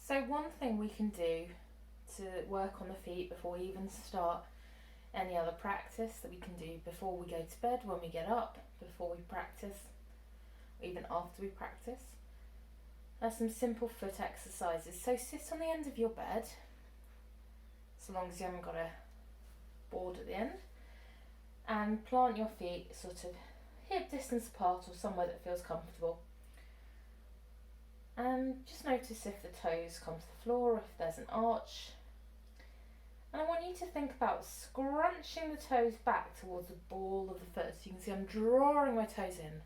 So one thing we can do to work on the feet before we even start any other practice that we can do before we go to bed, when we get up, before we practice, even after we practice, are some simple foot exercises. So sit on the end of your bed, so long as you haven't got a board at the end, and plant your feet sort of hip distance apart or somewhere that feels comfortable. And just notice if the toes come to the floor, if there's an arch. And I want you to think about scrunching the toes back towards the ball of the foot. So you can see I'm drawing my toes in,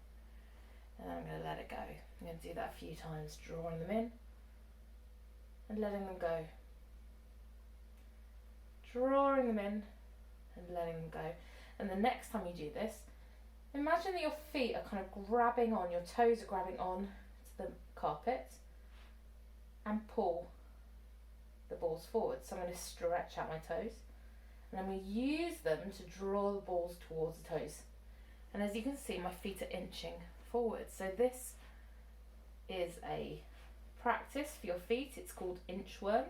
and I'm going to let it go. I'm going to do that a few times, drawing them in and letting them go. Drawing them in and letting them go. And the next time you do this, imagine that your feet are kind of grabbing on, your toes are grabbing on to the carpet, and pull the balls forward. So I'm going to stretch out my toes, and I'm going to use them to draw the balls towards the toes. And as you can see, my feet are inching forward. So this is a practice for your feet. It's called inchworm.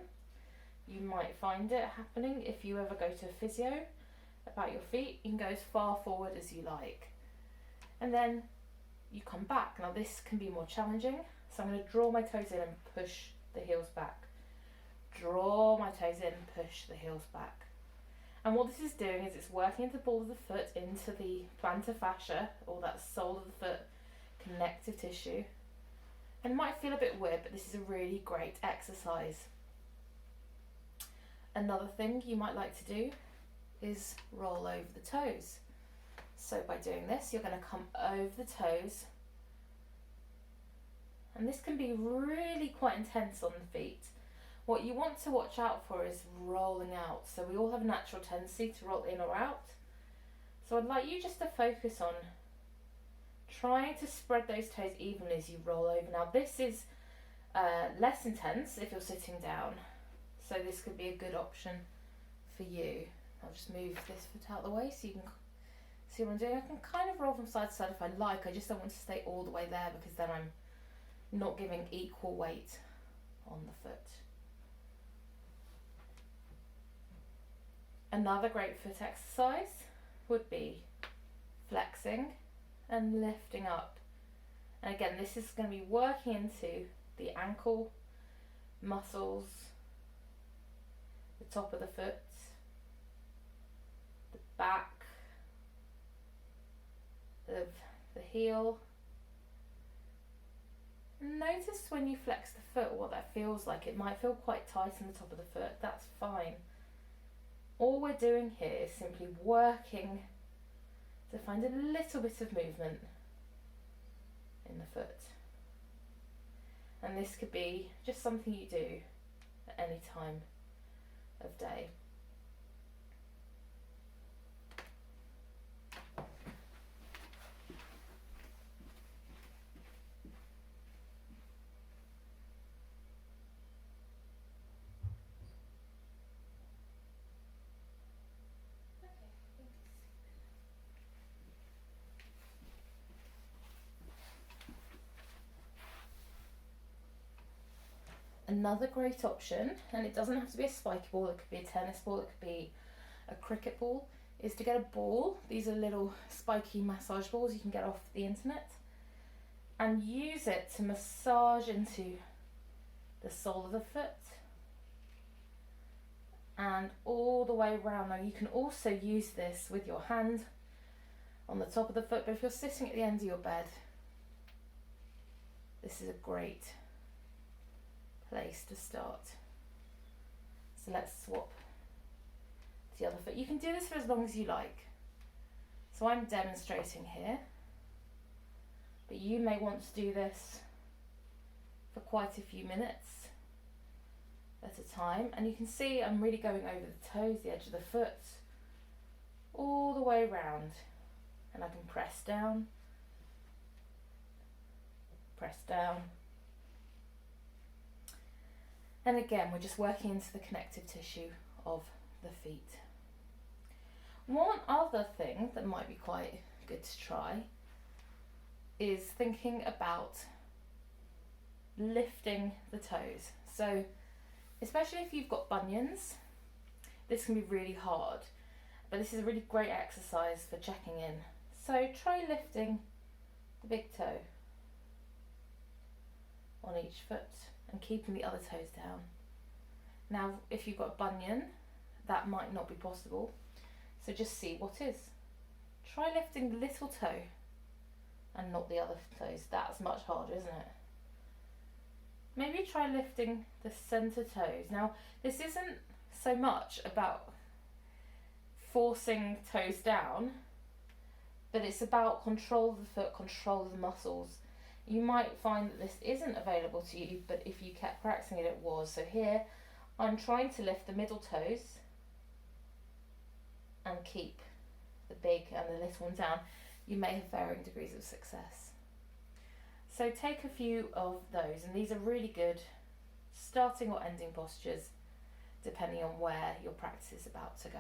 You might find it happening if you ever go to a physio about your feet. You can go as far forward as you like, and then you come back. Now this can be more challenging, so I'm going to draw my toes in and push the heels back. Draw my toes in, push the heels back. And what this is doing is it's working into the ball of the foot, into the plantar fascia, or that sole of the foot connective tissue. And it might feel a bit weird, but this is a really great exercise. Another thing you might like to do is roll over the toes. So by doing this, you're going to come over the toes, and this can be really quite intense on the feet. What you want to watch out for is rolling out. So we all have a natural tendency to roll in or out. So I'd like you just to focus on trying to spread those toes evenly as you roll over. Now this is less intense if you're sitting down, so this could be a good option for you. I'll just move this foot out of the way so you can see what I'm doing. I can kind of roll from side to side if I like. I just don't want to stay all the way there, because then I'm not giving equal weight on the foot. Another great foot exercise would be flexing and lifting up. And again, this is going to be working into the ankle muscles, the top of the foot, the back of the heel. And notice when you flex the foot what that feels like. It might feel quite tight in the top of the foot. That's fine. All we're doing here is simply working to find a little bit of movement in the foot. And this could be just something you do at any time of day. Another great option, and it doesn't have to be a spiky ball, it could be a tennis ball, it could be a cricket ball, is to get a ball. These are little spiky massage balls you can get off the internet, and use it to massage into the sole of the foot and all the way around. Now you can also use this with your hand on the top of the foot, but if you're sitting at the end of your bed, this is a great place to start. So let's swap to the other foot. You can do this for as long as you like. So I'm demonstrating here, but you may want to do this for quite a few minutes at a time. And you can see I'm really going over the toes, the edge of the foot, all the way around. And I can press down, press down. And again, we're just working into the connective tissue of the feet. One other thing that might be quite good to try is thinking about lifting the toes. So especially if you've got bunions, this can be really hard, but this is a really great exercise for checking in. So try lifting the big toe on each foot and keeping the other toes down. Now, if you've got a bunion, that might not be possible, so just see what is. Try lifting the little toe and not the other toes. That's much harder, isn't it? Maybe try lifting the centre toes. Now, this isn't so much about forcing toes down, but it's about control of the foot, control of the muscles. You might find that this isn't available to you, but if you kept practicing it, it was. So here, I'm trying to lift the middle toes and keep the big and the little one down. You may have varying degrees of success. So take a few of those, and these are really good starting or ending postures depending on where your practice is about to go.